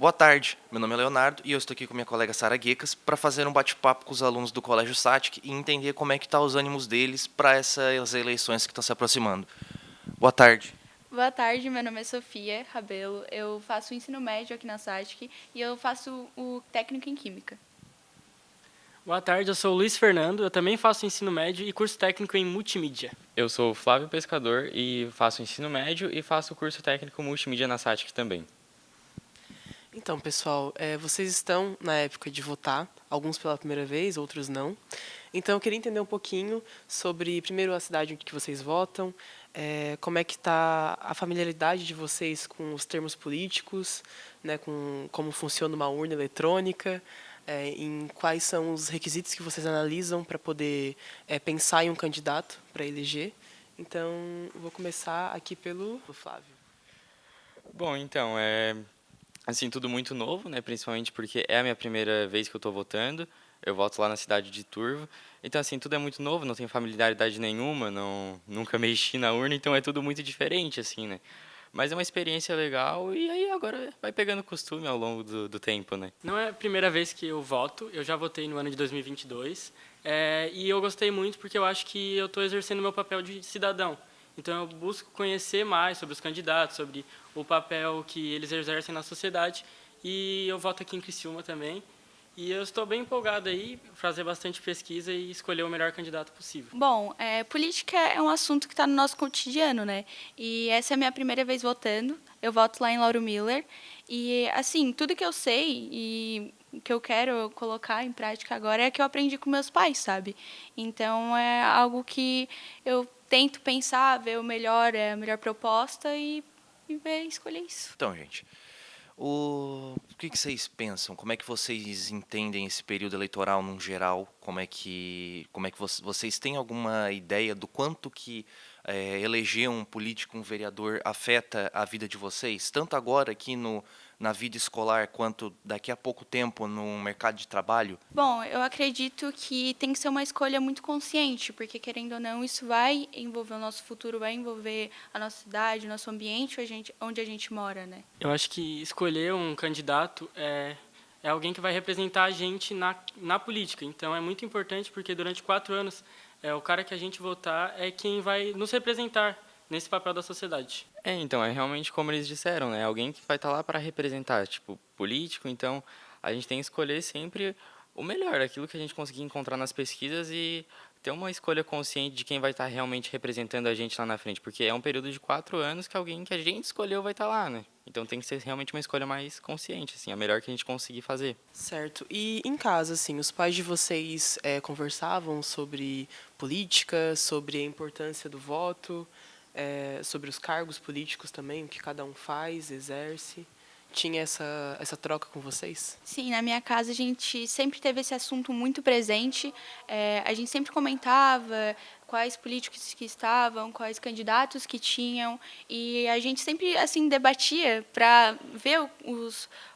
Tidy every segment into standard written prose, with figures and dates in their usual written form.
Boa tarde, meu nome é Leonardo e eu estou aqui com minha colega Sara Guecas para fazer um bate-papo com os alunos do Colégio Satic e entender como é que tá os ânimos deles para essas eleições que estão se aproximando. Boa tarde. Boa tarde, meu nome é Sofia Rabelo, eu faço o ensino médio aqui na SATIC e eu faço o técnico em Química. Boa tarde, eu sou o Luiz Fernando, eu também faço ensino médio e curso técnico em multimídia. Eu sou o Flávio Pescador e faço ensino médio e faço o curso técnico multimídia na SATIC também. Então, pessoal, vocês estão na época de votar, alguns pela primeira vez, outros não. Então, eu queria entender um pouquinho sobre, primeiro, a cidade onde que vocês votam, como é que está a familiaridade de vocês com os termos políticos, né, com como funciona uma urna eletrônica, em quais são os requisitos que vocês analisam para poder pensar em um candidato para eleger. Então, eu vou começar aqui pelo Flávio. Bom, então, assim, tudo muito novo, né, principalmente porque é a minha primeira vez que eu estou votando. Eu voto lá na cidade de Turvo. Então, assim, tudo é muito novo, não tenho familiaridade nenhuma, nunca mexi na urna, então é tudo muito diferente, assim, né? Mas é uma experiência legal e aí agora vai pegando costume ao longo do tempo, né? Não é a primeira vez que eu voto, eu já votei no ano de 2022, e eu gostei muito porque eu acho que eu estou exercendo meu papel de cidadão. Então eu busco conhecer mais sobre os candidatos, sobre o papel que eles exercem na sociedade, e eu voto aqui em Criciúma também. E eu estou bem empolgado aí, fazer bastante pesquisa e escolher o melhor candidato possível. Bom, política é um assunto que está no nosso cotidiano, né? E essa é a minha primeira vez votando. Eu voto lá em Lauro Miller. E, assim, tudo que eu sei e que eu quero colocar em prática agora é que eu aprendi com meus pais, sabe? Então, é algo que eu tento pensar, ver a melhor proposta e ver, escolher isso. Então, gente, o que vocês pensam? Como é que vocês entendem esse período eleitoral num geral? Como é que vocês têm alguma ideia do quanto que eleger um político, um vereador, afeta a vida de vocês? Tanto agora aqui na vida escolar, quanto daqui a pouco tempo no mercado de trabalho? Bom, eu acredito que tem que ser uma escolha muito consciente, porque, querendo ou não, isso vai envolver o nosso futuro, vai envolver a nossa cidade, o nosso ambiente, onde a gente mora, né? Eu acho que escolher um candidato é alguém que vai representar a gente na política. Então é muito importante porque durante 4 anos o cara que a gente votar é quem vai nos representar nesse papel da sociedade. Então, é realmente como eles disseram, né? Alguém que vai estar lá para representar, tipo, político, então a gente tem que escolher sempre o melhor, aquilo que a gente conseguir encontrar nas pesquisas e ter uma escolha consciente de quem vai estar realmente representando a gente lá na frente, porque é um período de 4 anos que alguém que a gente escolheu vai estar lá, né? Então tem que ser realmente uma escolha mais consciente, assim, a melhor que a gente conseguir fazer. Certo. E em casa, assim, os pais de vocês conversavam sobre política, sobre a importância do voto, sobre os cargos políticos também, o que cada um faz, exerce? Tinha essa troca com vocês? Sim, na minha casa a gente sempre teve esse assunto muito presente. A gente sempre comentava quais políticos que estavam, quais candidatos que tinham, e a gente sempre assim debatia para ver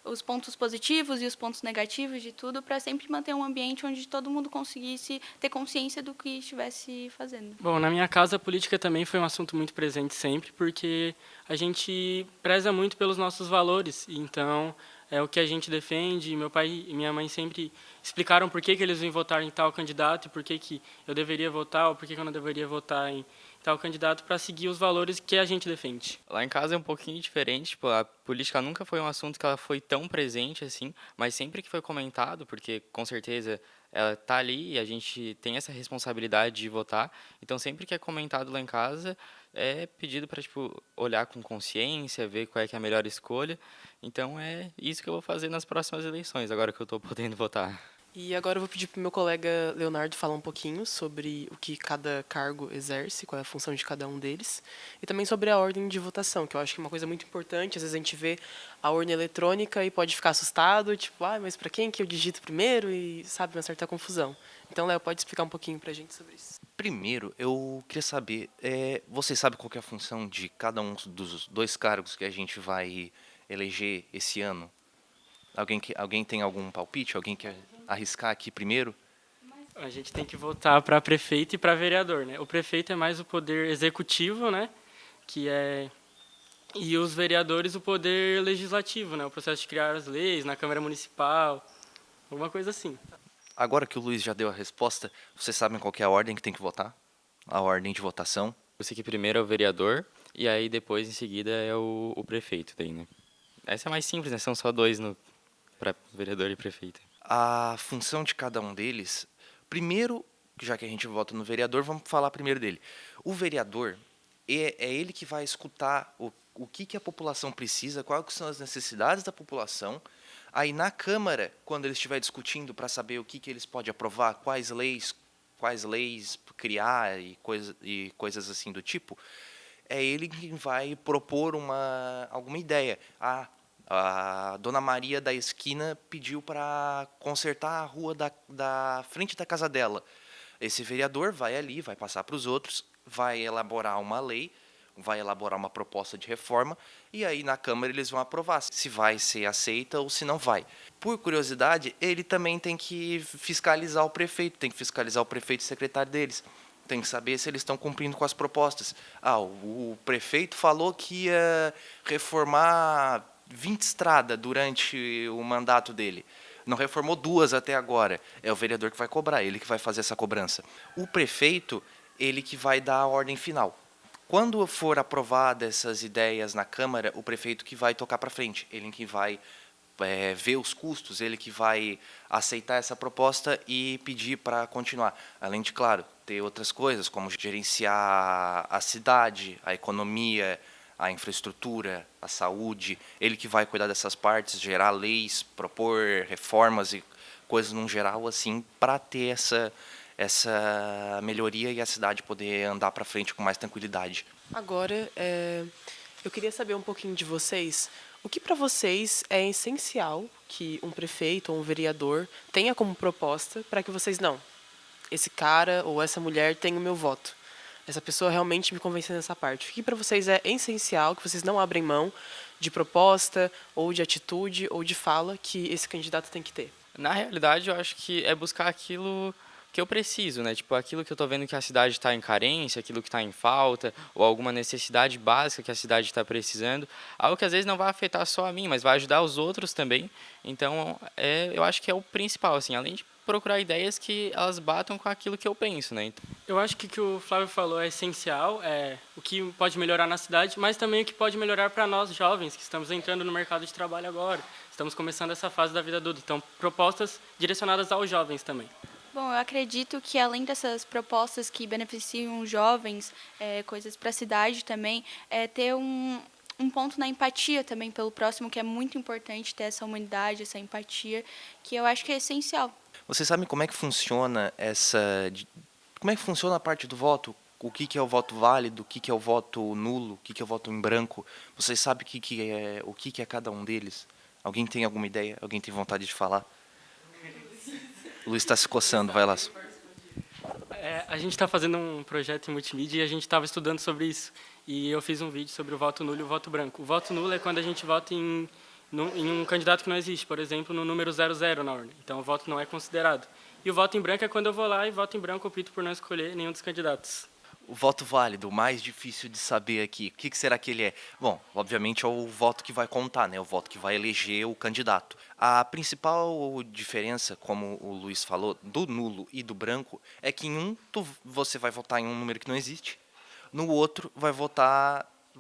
os pontos positivos e os pontos negativos de tudo, para sempre manter um ambiente onde todo mundo conseguisse ter consciência do que estivesse fazendo. Bom, na minha casa a política também foi um assunto muito presente sempre, porque a gente preza muito pelos nossos valores, então é o que a gente defende. Meu pai e minha mãe sempre explicaram por que eles iam votar em tal candidato e por que eu deveria votar ou por que eu não deveria votar em tal candidato para seguir os valores que a gente defende. Lá em casa é um pouquinho diferente, tipo, a política nunca foi um assunto que ela foi tão presente assim, mas sempre que foi comentado, porque com certeza ela tá ali e a gente tem essa responsabilidade de votar, então sempre que é comentado lá em casa é pedido para tipo olhar com consciência, ver qual é que é a melhor escolha. Então é isso que eu vou fazer nas próximas eleições, agora que eu estou podendo votar. E agora eu vou pedir para o meu colega Leonardo falar um pouquinho sobre o que cada cargo exerce, qual é a função de cada um deles, e também sobre a ordem de votação, que eu acho que é uma coisa muito importante. Às vezes a gente vê a urna eletrônica e pode ficar assustado, tipo, mas para quem que eu digito primeiro? E, sabe, uma certa confusão. Então, Léo, pode explicar um pouquinho para a gente sobre isso? Primeiro, eu queria saber, você sabe qual que é a função de cada um dos dois cargos que a gente vai eleger esse ano? Alguém tem algum palpite? Alguém quer arriscar aqui primeiro? A gente tem que votar para prefeito e para vereador, né? O prefeito é mais o poder executivo, né? Que é E os vereadores o poder legislativo, né? O processo de criar as leis na Câmara Municipal, alguma coisa assim. Agora que o Luiz já deu a resposta, vocês sabem qual que é a ordem que tem que votar? A ordem de votação? Eu sei que primeiro é o vereador, e aí depois, em seguida, é o prefeito daí, né? Essa é mais simples, né? São só dois para vereador e prefeito. A função de cada um deles, primeiro, já que a gente vota no vereador, vamos falar primeiro dele. O vereador é ele que vai escutar o que a população precisa, quais são as necessidades da população. Aí na Câmara, quando ele estiver discutindo para saber o que eles podem aprovar, quais leis criar e coisas assim do tipo, é ele que vai propor alguma ideia. A dona Maria da esquina pediu para consertar a rua da frente da casa dela. Esse vereador vai ali, vai passar para os outros, vai elaborar uma lei, vai elaborar uma proposta de reforma, e aí na Câmara eles vão aprovar se vai ser aceita ou se não vai. Por curiosidade, ele também tem que fiscalizar o prefeito, tem que fiscalizar o prefeito e o secretário deles. Tem que saber se eles estão cumprindo com as propostas. O prefeito falou que ia reformar 20 estradas durante o mandato dele. Não reformou 2 até agora. É o vereador que vai cobrar, ele que vai fazer essa cobrança. O prefeito, ele que vai dar a ordem final. Quando for aprovada essas ideias na Câmara, o prefeito que vai tocar para frente, ele que vai ver os custos, ele que vai aceitar essa proposta e pedir para continuar. Além de, claro, ter outras coisas, como gerenciar a cidade, a economia, a infraestrutura, a saúde. Ele que vai cuidar dessas partes, gerar leis, propor reformas e coisas num geral, assim, para ter essa melhoria e a cidade poder andar para frente com mais tranquilidade. Agora, eu queria saber um pouquinho de vocês. O que para vocês é essencial que um prefeito ou um vereador tenha como proposta para que vocês não? Esse cara ou essa mulher tem o meu voto. Essa pessoa realmente me convenceu nessa parte. O que para vocês é essencial, que vocês não abrem mão de proposta, ou de atitude, ou de fala que esse candidato tem que ter? Na realidade, eu acho que é buscar aquilo que eu preciso, né? Tipo, aquilo que eu tô vendo que a cidade está em carência, aquilo que está em falta, ou alguma necessidade básica que a cidade está precisando, algo que às vezes não vai afetar só a mim, mas vai ajudar os outros também. Então, eu acho que é o principal, assim, além de procurar ideias que elas batam com aquilo que eu penso, né? Eu acho que o que o Flávio falou é essencial, é o que pode melhorar na cidade, mas também o que pode melhorar para nós jovens que estamos entrando no mercado de trabalho agora. Estamos começando essa fase da vida adulta, então propostas direcionadas aos jovens também. Bom, eu acredito que além dessas propostas que beneficiam os jovens, coisas para a cidade também, ter um ponto na empatia também pelo próximo, que é muito importante ter essa humanidade, essa empatia, que eu acho que é essencial. Vocês sabem como é que funciona como é que funciona a parte do voto? O que é o voto válido? O que é o voto nulo? O que é o voto em branco? Vocês sabem o que é cada um deles? Alguém tem alguma ideia? Alguém tem vontade de falar? O Luiz está se coçando, vai lá. A gente está fazendo um projeto em multimídia e a gente estava estudando sobre isso. E eu fiz um vídeo sobre o voto nulo e o voto branco. O voto nulo é quando a gente vota em um candidato que não existe, por exemplo, no número 00 na urna. Então o voto não é considerado. E o voto em branco é quando eu vou lá e voto em branco, opto por não escolher nenhum dos candidatos. O voto válido, o mais difícil de saber aqui, o que será que ele é? Bom, obviamente é o voto que vai contar, né? O voto que vai eleger o candidato. A principal diferença, como o Luiz falou, do nulo e do branco, é que em um você vai votar em um número que não existe, no outro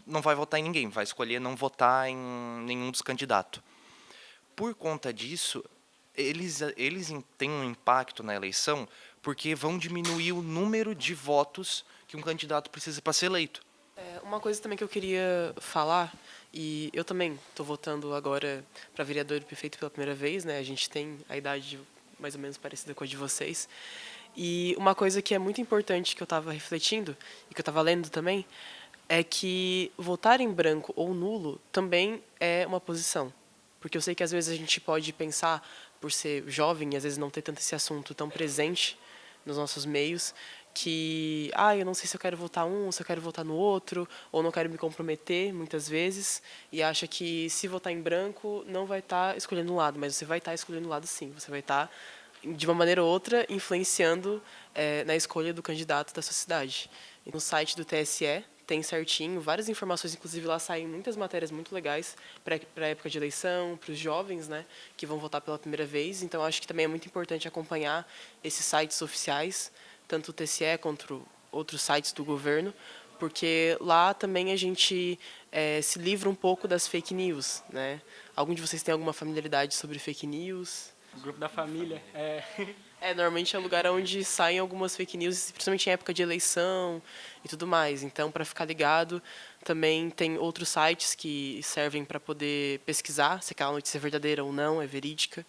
não vai votar em ninguém, vai escolher não votar em nenhum dos candidatos. Por conta disso, eles têm um impacto na eleição porque vão diminuir o número de votos que um candidato precisa para ser eleito. Uma coisa também que eu queria falar, e eu também estou votando agora para vereador e prefeito pela primeira vez, né? A gente tem a idade mais ou menos parecida com a de vocês. E uma coisa que é muito importante que eu estava refletindo e que eu estava lendo também é que votar em branco ou nulo também é uma posição. Porque eu sei que às vezes a gente pode pensar, por ser jovem e às vezes não ter tanto esse assunto tão presente nos nossos meios, que eu não sei se eu quero votar um, se eu quero votar no outro, ou não quero me comprometer muitas vezes, e acha que se votar em branco não vai estar escolhendo um lado, mas você vai estar escolhendo um lado sim, você vai estar de uma maneira ou outra influenciando na escolha do candidato da sua cidade. No site do TSE tem certinho, várias informações, inclusive lá saem muitas matérias muito legais para a época de eleição, para os jovens, né, que vão votar pela primeira vez. Então, acho que também é muito importante acompanhar esses sites oficiais, tanto o TSE quanto outros sites do governo, porque lá também a gente se livra um pouco das fake news, né? Algum de vocês tem alguma familiaridade sobre fake news? O grupo da família. Normalmente é o lugar onde saem algumas fake news, principalmente em época de eleição e tudo mais. Então, para ficar ligado, também tem outros sites que servem para poder pesquisar se aquela notícia é verdadeira ou não, é verídica.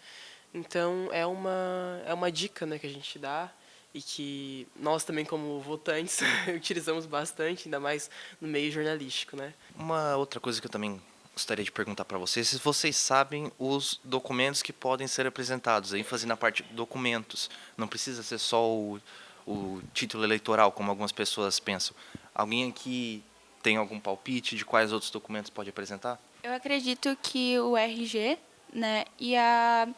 Então, é uma dica, né, que a gente dá e que nós também, como votantes, utilizamos bastante, ainda mais no meio jornalístico, né? Uma outra coisa que eu também gostaria de perguntar para vocês, se vocês sabem os documentos que podem ser apresentados, ênfase na parte de documentos, não precisa ser só o título eleitoral, como algumas pessoas pensam. Alguém aqui tem algum palpite de quais outros documentos pode apresentar? Eu acredito que o RG, né, e a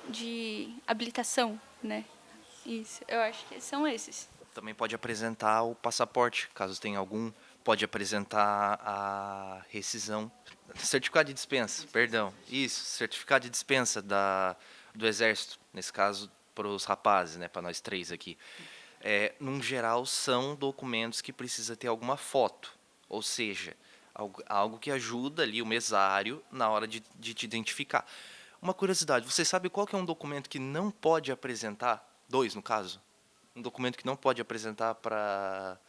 de habilitação, né? Isso, eu acho que são esses. Também pode apresentar o passaporte, caso tenha algum. Pode apresentar a rescisão. Certificado de dispensa, perdão. Isso, certificado de dispensa do Exército, nesse caso para os rapazes, né, para nós três aqui. Num geral, são documentos que precisa ter alguma foto, ou seja, algo que ajuda ali o mesário na hora de te identificar. Uma curiosidade, você sabe qual que é um documento que não pode apresentar? Dois, no caso. Um documento que não pode apresentar para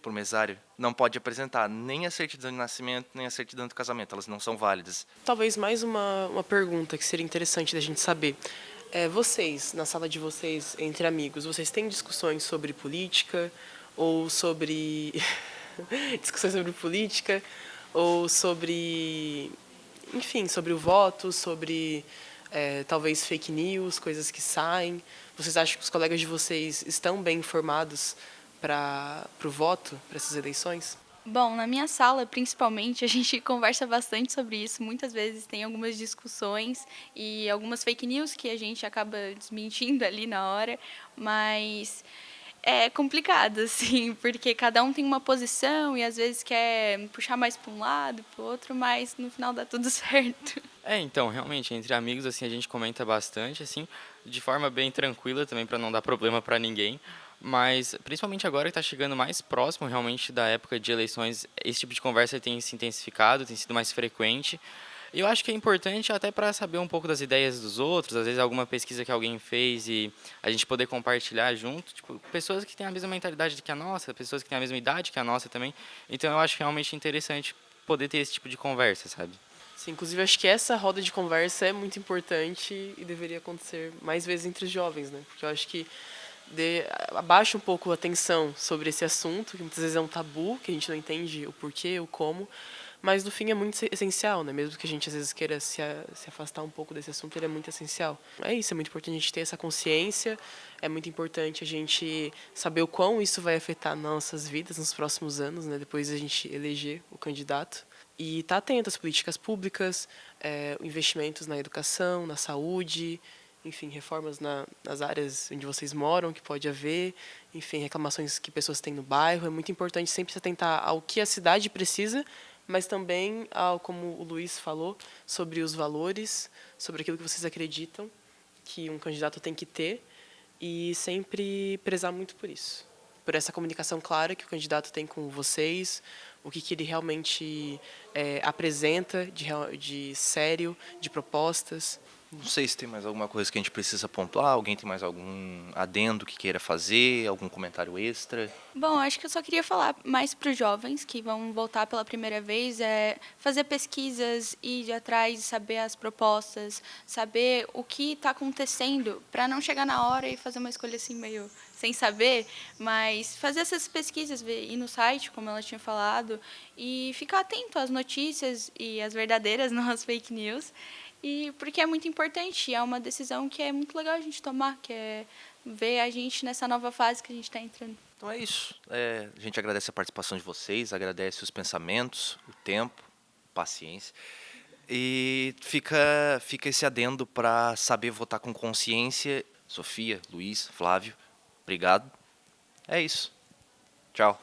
o mesário. Não pode apresentar nem a certidão de nascimento, nem a certidão de casamento. Elas não são válidas. Talvez mais uma pergunta que seria interessante da gente saber. Vocês, na sala de vocês, entre amigos, vocês têm discussões sobre política ou sobre... discussões sobre política ou sobre... enfim, sobre o voto, sobre talvez fake news, coisas que saem. Vocês acham que os colegas de vocês estão bem informados para o voto, para essas eleições? Bom, na minha sala, principalmente, a gente conversa bastante sobre isso. Muitas vezes tem algumas discussões e algumas fake news que a gente acaba desmentindo ali na hora, mas é complicado, assim, porque cada um tem uma posição e às vezes quer puxar mais para um lado, para o outro, mas no final dá tudo certo. Então, realmente, entre amigos, assim, a gente comenta bastante, assim, de forma bem tranquila também, para não dar problema para ninguém. Mas, principalmente agora que está chegando mais próximo, realmente, da época de eleições, esse tipo de conversa tem se intensificado, tem sido mais frequente. E eu acho que é importante até para saber um pouco das ideias dos outros, às vezes alguma pesquisa que alguém fez e a gente poder compartilhar junto, tipo, pessoas que têm a mesma mentalidade que a nossa, pessoas que têm a mesma idade que a nossa também. Então, eu acho realmente interessante poder ter esse tipo de conversa, sabe? Sim, inclusive acho que essa roda de conversa é muito importante e deveria acontecer mais vezes entre os jovens, né? Porque eu acho que abaixa um pouco a atenção sobre esse assunto, que muitas vezes é um tabu, que a gente não entende o porquê, o como, mas no fim é muito essencial, né? Mesmo que a gente às vezes queira se afastar um pouco desse assunto, ele é muito essencial. É isso, é muito importante a gente ter essa consciência, é muito importante a gente saber o quão isso vai afetar nossas vidas nos próximos anos, né? Depois a gente eleger o candidato. E estar atento às políticas públicas, investimentos na educação, na saúde, enfim, reformas nas áreas onde vocês moram, que pode haver, enfim, reclamações que pessoas têm no bairro. É muito importante sempre se atentar ao que a cidade precisa, mas também ao, como o Luiz falou, sobre os valores, sobre aquilo que vocês acreditam que um candidato tem que ter e sempre prezar muito por isso. Por essa comunicação clara que o candidato tem com vocês, o que ele realmente apresenta de sério, de propostas. Não sei se tem mais alguma coisa que a gente precisa pontuar. Alguém tem mais algum adendo que queira fazer? Algum comentário extra? Bom, acho que eu só queria falar mais para os jovens que vão voltar pela primeira vez, fazer pesquisas, ir atrás, saber as propostas, saber o que está acontecendo, para não chegar na hora e fazer uma escolha assim meio sem saber, mas fazer essas pesquisas, ir no site, como ela tinha falado, e ficar atento às notícias e às verdadeiras, não às fake news. E porque é muito importante, é uma decisão que é muito legal a gente tomar, que é ver a gente nessa nova fase que a gente está entrando. Então é isso. A gente agradece a participação de vocês, agradece os pensamentos, o tempo, paciência. E fica esse adendo para saber votar com consciência. Sofia, Luiz, Flávio, obrigado. É isso. Tchau.